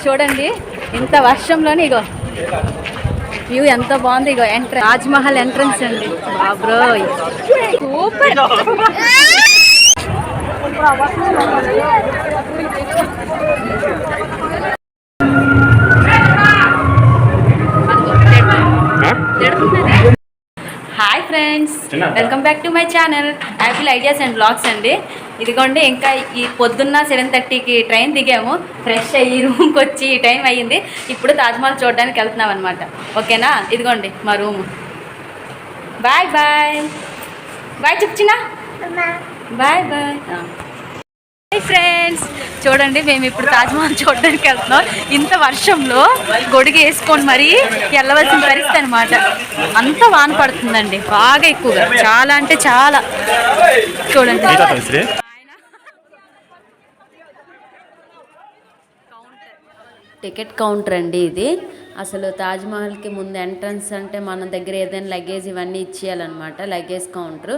చూడండి ఇంత వర్షంలోని ఇగో వ్యూ ఎంత బాగుంది. ఇగో తాజ్మహల్ ఎంట్రన్స్ అండి. బాబ్రోయ్ super. Hi friends, welcome back to my channel Apple ideas and blogs అండి. ఇదిగోండి ఇంకా ఈ పొద్దున్న 7:30కి ట్రైన్ దిగాము. ఫ్రెష్ అయ్యి రూమ్కి వచ్చి ఈ టైం అయ్యింది. ఇప్పుడు తాజ్మహల్ చూడడానికి వెళ్తున్నాం అనమాట. ఓకేనా, ఇదిగోండి మా రూము. బాయ్ బాయ్ బాయ్ చెప్చినా, బాయ్ బాయ్. హాయ్ ఫ్రెండ్స్, చూడండి మేము ఇప్పుడు తాజ్మహల్ చూడడానికి వెళ్తున్నాం. ఇంత వర్షంలో గొడుగు వేసుకొని మరీ వెళ్ళవలసిన పరిస్థితి అనమాట. అంత వాన పడుతుందండి బాగా ఎక్కువగా, చాలా అంటే చాలా. చూడండి టికెట్ కౌంటర్ అండి ఇది. అసలు తాజ్మహల్కి ముందు ఎంట్రన్స్ అంటే మన దగ్గర ఏదైనా లగేజ్ ఇవన్నీ ఇచ్చేయాలన్నమాట. లగేజ్ కౌంటర్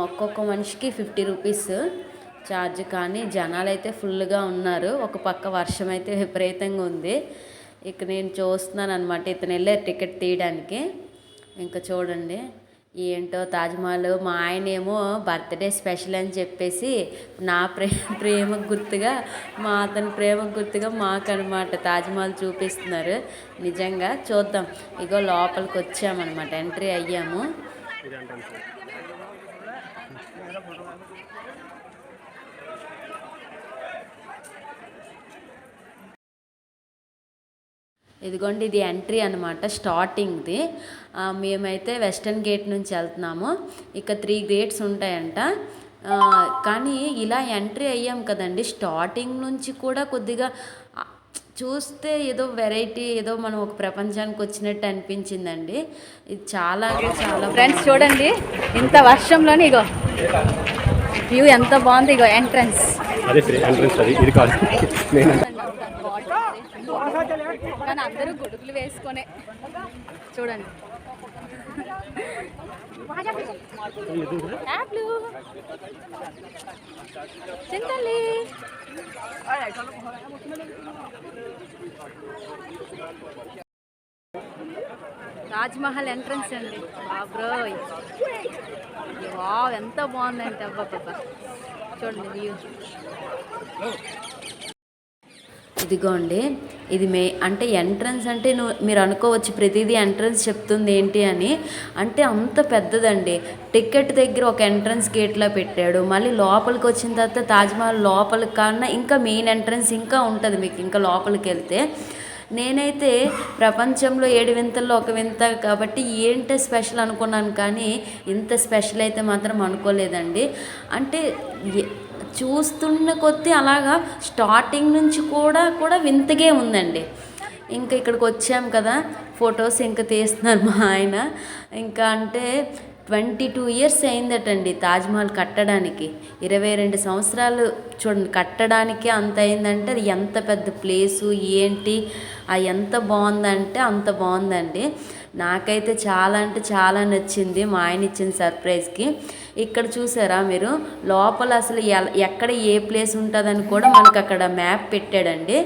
ఒక్కొక్క మనిషికి 50 రూపీస్ ఛార్జ్. కానీ జనాలు అయితే ఫుల్గా ఉన్నారు. ఒక పక్క వర్షం అయితే విపరీతంగా ఉంది. ఇక నేను చూస్తున్నాను అనమాట, ఇతను వెళ్ళే టికెట్ తీయడానికి. ఇంకా చూడండి ఏంటో తాజ్మహల్. మా ఆయన ఏమో బర్త్డే స్పెషల్ అని చెప్పేసి నా ప్రేమకు గుర్తుగా, అతని ప్రేమకు గుర్తుగా మాకు అనమాట తాజ్మహల్ చూపిస్తున్నారు. నిజంగా చూద్దాం. ఇగో లోపలికి వచ్చామన్నమాట, ఎంట్రీ అయ్యాము. ఇదిగోండి ఇది ఎంట్రీ అనమాట, స్టార్టింగ్ది. మేమైతే వెస్టర్న్ గేట్ నుంచి వెళ్తున్నాము. ఇక 3 గేట్స్ ఉంటాయంట. కానీ ఇలా ఎంట్రీ అయ్యాం కదండి, స్టార్టింగ్ నుంచి కూడా కొద్దిగా చూస్తే ఏదో వెరైటీ, ఏదో మనం ఒక ప్రపంచానికి వచ్చినట్టు అనిపించిందండి. ఇది చాలా అంటే చాలా. ఫ్రెండ్స్ చూడండి ఇంత వర్షంలోని ఇగో వ్యూ ఎంత బాగుంది. ఇగో ఎంట్రన్స్. కానీ అందరూ గొడుగులు వేసుకొనే చూడండి. చింతల్లి తాజ్మహల్ ఎంట్రన్స్ అండి. బాబ్రోయ్ వావ్ ఎంత బాగుందంటే అబ్బాబ్బా. చూడండి వ్యూ. ఇదిగోండి ఇది అంటే ఎంట్రన్స్ అంటే మీరు అనుకోవచ్చు ప్రతిదీ ఎంట్రన్స్ చెప్తుంది ఏంటి అని. అంటే అంత పెద్దదండి. టికెట్ దగ్గర ఒక ఎంట్రన్స్ గేట్లో పెట్టాడు. మళ్ళీ లోపలికి వచ్చిన తర్వాత తాజ్మహల్ లోపలికి కన్నా ఇంకా మెయిన్ ఎంట్రన్స్ ఇంకా ఉంటుంది మీకు ఇంకా లోపలికి వెళ్తే. నేనైతే ప్రపంచంలో 7 వింతల్లో ఒక వింత కాబట్టి ఏంటో స్పెషల్ అనుకున్నాను, కానీ ఇంత స్పెషల్ అయితే మాత్రం అనుకోలేదండి. అంటే చూస్తున్న కొద్దీ అలాగా స్టార్టింగ్ నుంచి కూడా వింతగే ఉందండి. ఇంకా ఇక్కడికి వచ్చాం కదా, ఫొటోస్ ఇంకా తీస్తున్నారు మా ఆయన. ఇంకా అంటే 22 ఇయర్స్ అయిందటండి తాజ్మహల్ కట్టడానికి. 22 సంవత్సరాలు చూడండి కట్టడానికి అంత అయిందంటే అది ఎంత పెద్ద ప్లేసు ఏంటి, అది ఎంత బాగుందంటే అంత బాగుందండి. నాకైతే చాలా అంటే చాలా నచ్చింది మా ఆయన ఇచ్చిన సర్ప్రైజ్కి. ఇక్కడ చూసారా మీరు లోపల అసలు ఎక్కడ ఏ ప్లేస్ ఉంటుందని కూడా మనకు అక్కడ మ్యాప్ పెట్టాడండి.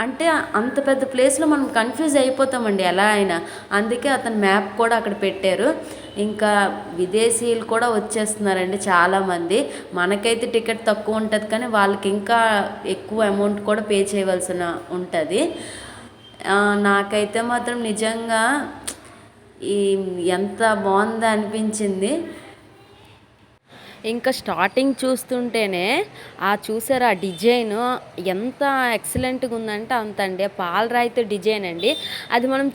అంటే అంత పెద్ద ప్లేస్లో మనం కన్ఫ్యూజ్ అయిపోతామండి ఎలా అయినా. అందుకే అతను మ్యాప్ కూడా అక్కడ పెట్టారు. ఇంకా విదేశీయులు కూడా వచ్చేస్తున్నారండి చాలామంది. మనకైతే టికెట్ తక్కువ ఉంటుంది, కానీ వాళ్ళకి ఇంకా ఎక్కువ అమౌంట్ కూడా పే చేయవలసిన ఉంటుంది. నాకైతే మాత్రం నిజంగా ఎంత బాగుందో అనిపించింది. ఇంకా స్టార్టింగ్ చూస్తుంటేనే చూసారా డిజైన్ ఎంత ఎక్సలెంట్గా ఉందంటే అంత అండి. పాలరాయితో డిజైన్ అండి. అది మనం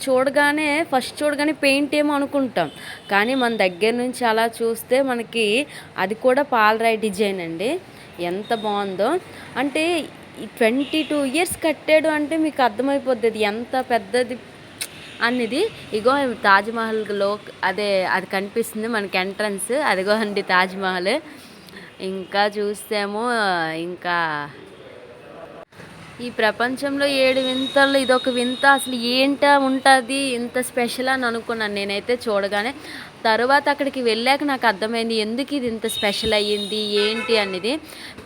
ఫస్ట్ చూడగానే పెయింట్ ఏమో అనుకుంటాం, కానీ మన దగ్గర నుంచి అలా చూస్తే మనకి అది కూడా పాలరాయి డిజైన్ అండి. ఎంత బాగుందో అంటే 22 ఇయర్స్ కట్టాడు అంటే మీకు అర్థమైపోద్ది ఎంత పెద్దది అనేది. ఇగో తాజ్మహల్లో అది కనిపిస్తుంది మనకి ఎంట్రన్స్. అదిగో అండి తాజ్మహల్. ఇంకా చూస్తేమో ఇంకా ఈ ప్రపంచంలో 7 వింతల్లో ఇదొక వింత. అసలు ఏంటా ఉంటుంది ఇంత స్పెషల్ అని అనుకున్నాను నేనైతే చూడగానే. తర్వాత అక్కడికి వెళ్ళాక నాకు అర్థమైంది ఎందుకు ఇది ఇంత స్పెషల్ అయ్యింది ఏంటి అనేది.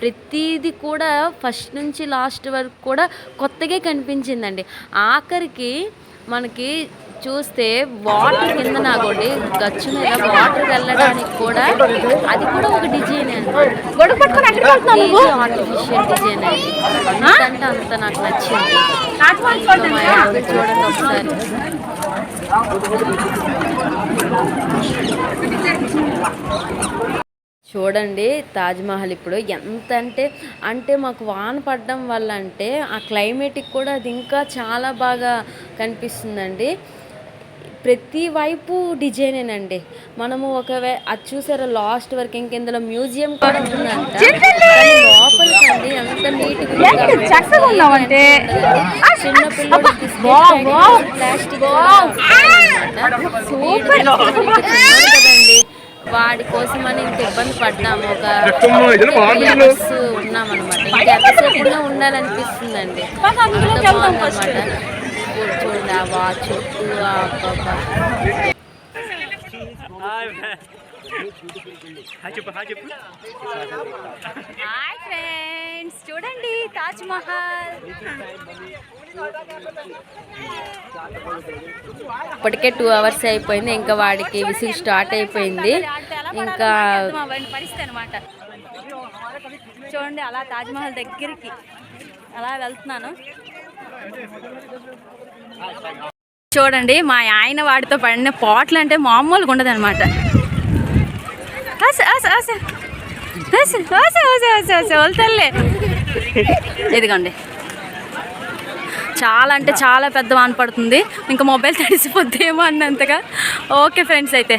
ప్రతిదీ కూడా ఫస్ట్ నుంచి లాస్ట్ వరకు కూడా కొత్తగా కనిపించిందండి. ఆఖరికి మనకి చూస్తే వాటర్ కింద నాగోండి గచ్చు మీద వాటర్ వెళ్ళడానికి కూడా అది కూడా ఒక డిజైన్ ఆర్టిఫిషియల్ డిజైన్ అండి. అంతంటే అంత నాకు నచ్చింది. చూడండి ఒకసారి. చూడండి తాజ్మహల్ ఇప్పుడు ఎంత అంటే మాకు వాన పడడం వల్ల అంటే ఆ క్లైమేట్కి కూడా అది ఇంకా చాలా బాగా కనిపిస్తుందండి. ప్రతి వైపు డిజైనేనండి. మనము అది చూసారా లాస్ట్ వరకు ఇందులో మ్యూజియం కూడా ఉందంట. లోపలికండి ఎంత నీట్గా చిన్న పిల్లలు ప్లాస్టిక్ కదండి. వాడి కోసమని ఇంత ఇబ్బంది పడ్డాము. ఒక 3 hours ఉన్నామన్నమాట. ఇంకా ఎంతసేపు ఉండాలనిపిస్తుందండి. అంత బాగుందన్నమాట. చూడండి ఆ వాచ్ హాయ్ ఫ్రెండ్స్, చూడండి తాజ్మహల్. ఇప్పటికే 2 hours అయిపోయింది. ఇంకా వాడికి విసిల్ స్టార్ట్ అయిపోయింది. ఇంకా పరిస్థితి అనమాట. చూడండి అలా తాజ్మహల్ దగ్గరికి అలా వెళ్తున్నాను. చూడండి మా ఆయన వాడితో పడిన పాటలు అంటే మామూలుగా ఉండదు అనమాట. ఇదిగోండి చాలా అంటే చాలా పెద్ద వాన పడుతుంది. ఇంకా మొబైల్ తడిసిపోద్దేమో అన్నంతగా. ఓకే ఫ్రెండ్స్, అయితే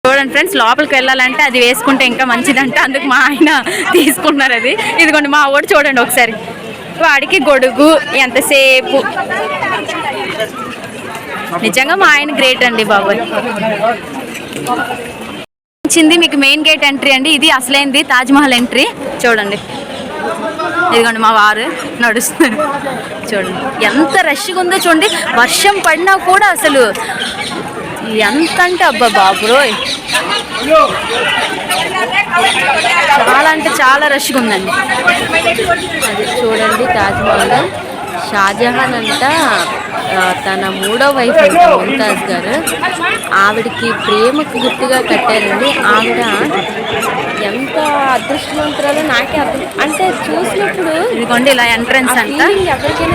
చూడండి ఫ్రెండ్స్, లోపలికి వెళ్ళాలంటే అది వేసుకుంటే ఇంకా మంచిదంటే అందుకు మా ఆయన తీసుకుంటున్నారు అది. ఇదిగోండి మా వాడు చూడండి ఒకసారి, వాడికి గొడుగు ఎంతసేపు. నిజంగా మా ఆయన గ్రేట్ అండి బాబాయ్. మీకు మెయిన్ గేట్ ఎంట్రీ అండి. ఇది అసలైంది తాజ్మహల్ ఎంట్రీ. చూడండి ఇదిగోండి మా వారు నడుస్తున్నారు. చూడండి ఎంత రష్గా ఉందో చూడండి. వర్షం పడినా కూడా అసలు ఎంత అంటే అబ్బా బాబురోయ్, చాలా అంటే చాలా రష్గా ఉందండి. అది చూడండి తాజ్మహల్. షాజహాన్ అంట తన 3వ వైఫ్ అంట ముంతాజ్ గారు, ఆవిడకి ప్రేమకు గుర్తుగా కట్టారండి. ఆవిడ ఎంత అదృష్టవంతురాలో నాకే అర్థం. అంటే చూసినప్పుడు ఇదిగోండి ఇలా ఎంట్రన్స్ అంట,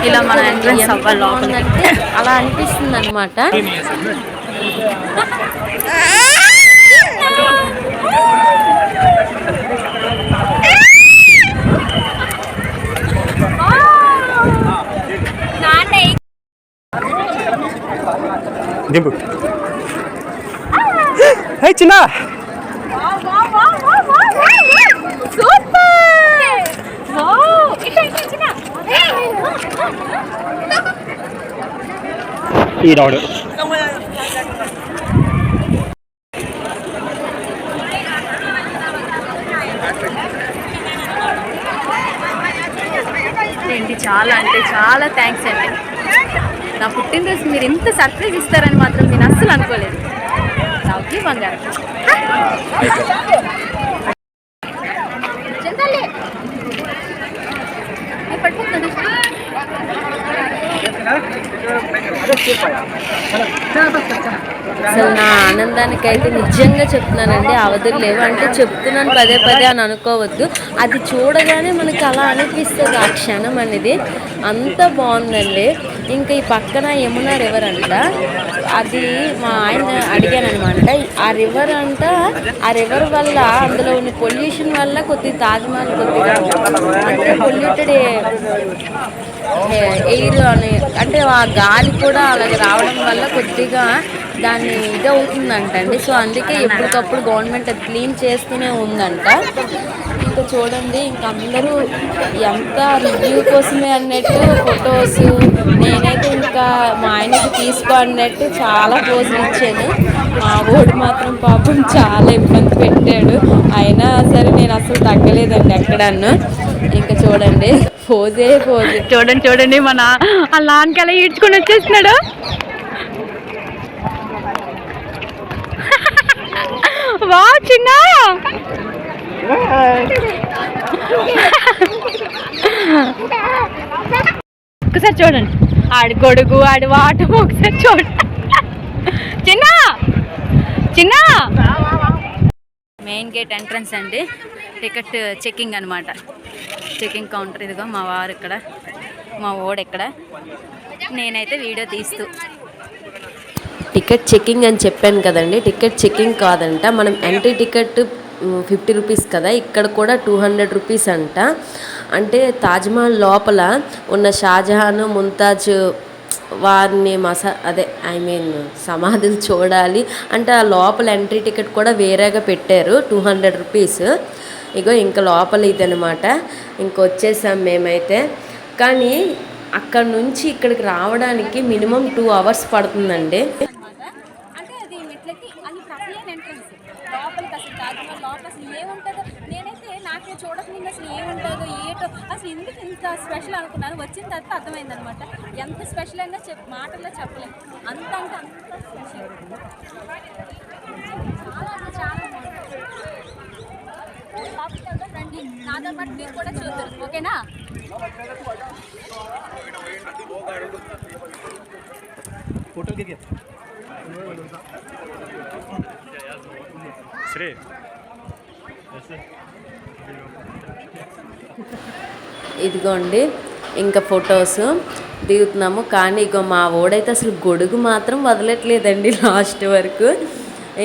ఇలా మన ఎంట్రన్స్ అవ్వాలంటే అలా అనిపిస్తుంది అనమాట. దింపు చిన్న ఈ రాడు ఏంటి, చాలా అంటే చాలా థ్యాంక్స్ అండి. నా పుట్టినరోజు మీరు ఇంత సర్ప్రైజ్ ఇస్తారని మాత్రం నేను అస్సలు అనుకోలేదు. లవ్లీ బంగారం. అసలు నా ఆనందానికైతే నిజంగా చెప్తున్నానండి అవధులు లేవు. అంటే చెప్తున్నాను పదే పదే అని అనుకోవద్దు. అది చూడగానే మనకి అలా అనిపిస్తుంది ఆ క్షణం అనేది. అంత బాగుందండి. ఇంకా ఈ పక్కన యమునా రివర్ అంట, అది మా ఆయన అడిగాను అనమాట. ఆ రివర్ అంట, ఆ రివర్ వల్ల అందులో ఉన్న పొల్యూషన్ వల్ల కొద్దిగా తాజ్మహల్ కొద్దిగా అంటే పొల్యూటెడ్ ఎయిర్ అని అంటే ఆ గాలి కూడా అలాగే రావడం వల్ల కొద్దిగా దాన్ని ఇది అవుతుందంటండి. సో అందుకే ఎప్పటికప్పుడు గవర్నమెంట్ అది క్లీన్ చేస్తూనే ఉందంట. ఇంకా చూడండి ఇంకా అందరూ ఎంత రివ్యూ కోసమే అన్నట్టు ఫొటోస్, నేనైతే ఇంకా మా ఆయనకి తీసుకో అన్నట్టు చాలా పోజులు ఇచ్చాను. మా ఓడి మాత్రం పాపం చాలా ఇబ్బంది పెట్టాడు. అయినా సరే నేను అసలు తగ్గలేదండి ఎక్కడన్నా. ఇంకా చూడండి పోజే పోజు. చూడండి మన ఆ లాన్కి అలా ఈడ్చుకొని వచ్చేస్తున్నాడు. వా చిన్న ఒకసారి చూడండి, ఆడి గొడుగు ఆడి వాటం ఒకసారి చూడండి. చిన్న చిన్న మెయిన్ గేట్ ఎంట్రన్స్ అండి, టికెట్ చెకింగ్ అనమాట. చెకింగ్ కౌంటర్ ఇదిగో మా వారు ఇక్కడ, మా ఓడు ఇక్కడ, నేనైతే వీడియో తీస్తూ. టికెట్ చెకింగ్ అని చెప్పాను కదండి, టికెట్ చెకింగ్ కాదంట. మనం ఎంట్రీ టికెట్ 50 రూపీస్ కదా, ఇక్కడ కూడా 200 రూపీస్ అంట. అంటే తాజ్మహల్ లోపల ఉన్న షాజహాన్ ముంతాజ్ వారిని సమాధులు చూడాలి అంటే ఆ లోపల ఎంట్రీ టికెట్ కూడా వేరేగా పెట్టారు, 200 రూపీస్. ఇగో ఇంకా లోపల ఇదనమాట. ఇంకొచ్చేసాం మేమైతే. కానీ అక్కడ నుంచి ఇక్కడికి రావడానికి మినిమం 2 అవర్స్ పడుతుందండి. అంటే అది మెట్లకి అది ప్రఫుల్లైన ఎంట్రన్స్ లోపలికి. అసలు తాజ్మహల్ లోపల అసలు ఏముంటుందో నేనైతే నాకే చూడకముందు అసలు ఏముంటుందో ఏటో అసలు ఎందుకు ఇంత స్పెషల్ అనుకున్నాను. వచ్చిన తర్వాత అర్థమైంది అనమాట ఎంత స్పెషల్ అయినా మాటల్లో చెప్పలేము. అంత అంటే అంత స్పెషల్, చాలా అంటే చాలా బాగుంటుంది. రండి నాతో పాటు మీరు కూడా చూద్దరు, ఓకేనా? ఇదిగోండి ఇంకా ఫొటోస్ దిగుతున్నాము. కానీ ఇగో మా ఓడైతే అసలు గొడుగు మాత్రం వదలట్లేదండి లాస్ట్ వరకు.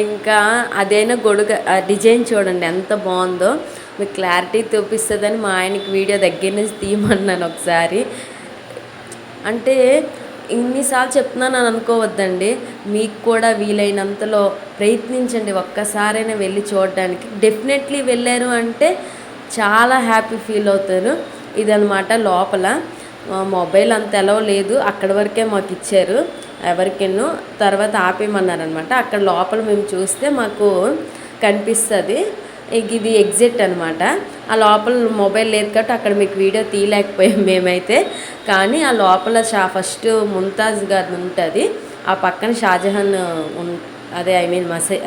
ఇంకా అదైనా గొడుగు డిజైన్ చూడండి ఎంత బాగుందో, మీకు క్లారిటీ చూపిస్తుందని మా ఆయనకి వీడియో దగ్గర నుంచి తీయమన్నాను ఒకసారి. అంటే ఇన్నిసార్లు చెప్తున్నాను అని అనుకోవద్దండి, మీకు కూడా వీలైనంతలో ప్రయత్నించండి, ఒక్కసారైనా వెళ్ళి చూడడానికి. డెఫినెట్లీ వెళ్ళారు అంటే చాలా హ్యాపీ ఫీల్ అవుతారు. ఇదనమాట లోపల. మొబైల్ అంత ఎలవ లేదు, అక్కడి వరకే మాకు ఇచ్చారు ఎవరికెన్నో, తర్వాత ఆపేయమన్నారనమాట. అక్కడ లోపల మేము చూస్తే మాకు కనిపిస్తుంది. ఇది ఎగ్జిట్ అనమాట. ఆ లోపల మొబైల్ లేదు కాబట్టి అక్కడ మీకు వీడియో తీయలేకపోయాం మేమైతే. కానీ ఆ లోపల ఫస్ట్ ముంతాజ్ గారు ఉంటుంది, ఆ పక్కన షాజహాన్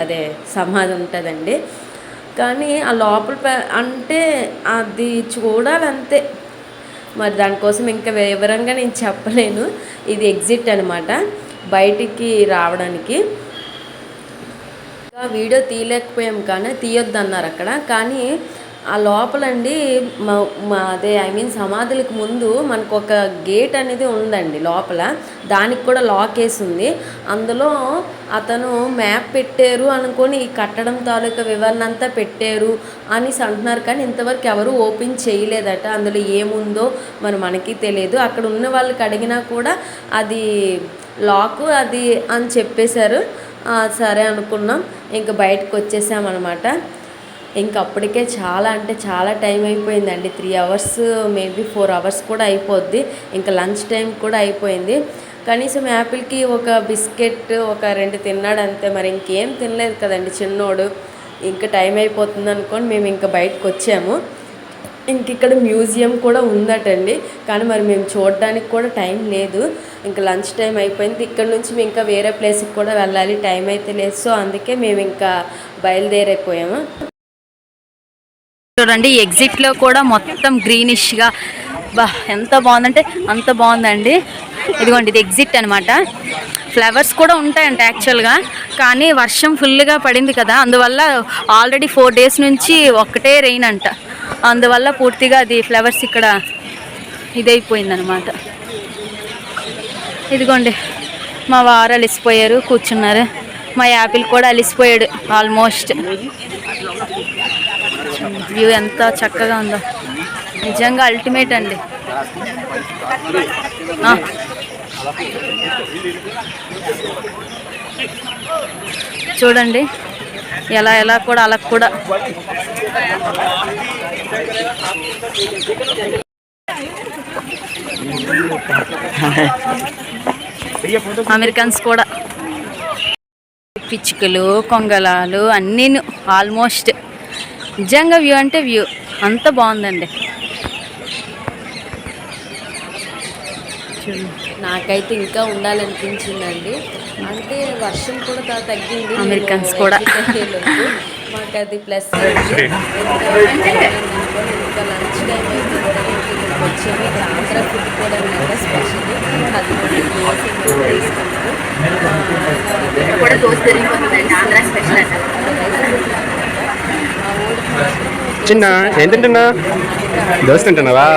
అదే సమాధి ఉంటుందండి. కానీ ఆ లోపల అంటే అది చూడాలంతే, మరి దానికోసం ఇంకా వివరంగా నేను చెప్పలేను. ఇది ఎగ్జిట్ అనమాట, బయటికి రావడానికి. వీడియో తీయలేకపోయాం కానీ తీయొద్దు అన్నారు అక్కడ. కానీ ఆ లోపలండి సమాధులకు ముందు మనకు ఒక గేట్ అనేది ఉందండి లోపల, దానికి కూడా లాక్ వేసి ఉంది. అందులో అతను మ్యాప్ పెట్టారు అనుకొని ఈ కట్టడం తాలూకా వివరణ అంతా పెట్టారు అనేసి అంటున్నారు. కానీ ఇంతవరకు ఎవరు ఓపెన్ చేయలేదట, అందులో ఏముందో మరి మనకి తెలియదు. అక్కడ ఉన్న వాళ్ళకి అడిగినా కూడా అది లాకు అది అని చెప్పేశారు. సరే అనుకున్నాం, ఇంక బయటకు వచ్చేసామన్నమాట. ఇంక అప్పటికే చాలా అంటే చాలా టైం అయిపోయిందండి, 3 అవర్స్ మేబీ 4 అవర్స్ కూడా అయిపోద్ది. ఇంకా లంచ్ టైం కూడా అయిపోయింది. కనీసం యాపిల్కి ఒక బిస్కెట్ ఒక 2 తిన్నాడు అంతే, మరి ఇంకేం తినలేదు కదండి చిన్నోడు. ఇంకా టైం అయిపోతుంది అనుకొని మేము ఇంకా బయటకు వచ్చాము. ఇంక ఇక్కడ మ్యూజియం కూడా ఉందటండి, కానీ మరి మేము చూడడానికి కూడా టైం లేదు. ఇంకా లంచ్ టైం అయిపోయింది. ఇక్కడ నుంచి మేము ఇంకా వేరే ప్లేస్కి కూడా వెళ్ళాలి, టైం అయితే లేదు. సో అందుకే మేము ఇంకా బయలుదేరైపోయాము. చూడండి ఎగ్జిట్లో కూడా మొత్తం గ్రీనిష్గా ఎంత బాగుందంటే అంత బాగుందండి. ఇదిగోండి ఇది ఎగ్జిట్ అనమాట. ఫ్లవర్స్ కూడా ఉంటాయంట యాక్చువల్గా, కానీ వర్షం ఫుల్గా పడింది కదా, అందువల్ల ఆల్రెడీ 4 డేస్ నుంచి ఒక్కటే రెయిన్ అంట, అందువల్ల పూర్తిగా అది ఫ్లవర్స్ ఇక్కడ ఇదైపోయిందనమాట. ఇదిగోండి మా వారు అలిసిపోయారు కూర్చున్నారు, మా యాపిల్ కూడా అలిసిపోయాడు ఆల్మోస్ట్. వ్యూ ఎంత చక్కగా ఉందో, నిజంగా అల్టిమేట్ అండి. చూడండి ఎలా కూడా అలా కూడా అమెరికన్స్ కూడా పిచ్చుకలు కొంగలాలు అన్నీ ఆల్మోస్ట్. నిజంగా వ్యూ అంటే వ్యూ అంత బాగుందండి. నాకైతే ఇంకా ఉండాలనిపించిందండి. అంటే వర్షం కూడా తగ్గింది, అమెరికన్స్ కూడా మాకు అది ప్లస్ అయింది. ఇంకా లంచ్ టైం అయిపోయింది. ఇక్కడికి వచ్చేవి ఇక్కడ ఆంధ్ర ఫుడ్ కూడా అనమాట స్పెషల్. అది కూడా దోశ తిరిగిపోతుందండి, ఆంధ్ర స్పెషల్ అంట. చిన్న ఏం తింటున్నా? దోశ తింటున్నావా?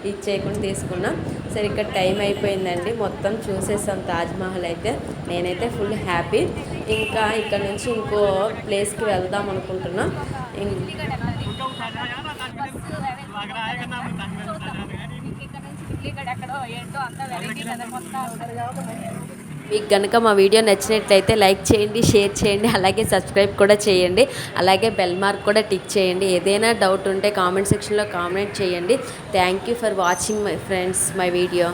ఇచ్చేయకుండా తీసుకున్నాం. సరే ఇక్కడ టైం అయిపోయిందండి, మొత్తం చూసేసాం తాజ్మహల్ అయితే. నేనైతే ఫుల్ హ్యాపీ. ఇంకా ఇక్కడ నుంచి ఇంకో ప్లేస్కి వెళ్దాం అనుకుంటున్నాం. మీకు కనుక మా వీడియో నచ్చినట్లయితే లైక్ చేయండి, షేర్ చేయండి, అలాగే సబ్స్క్రైబ్ కూడా చేయండి. అలాగే బెల్ మార్క్ కూడా టిక్ చేయండి. ఏదైనా డౌట్ ఉంటే కామెంట్ సెక్షన్లో కామెంట్ చేయండి. Thank you for watching my friends my video.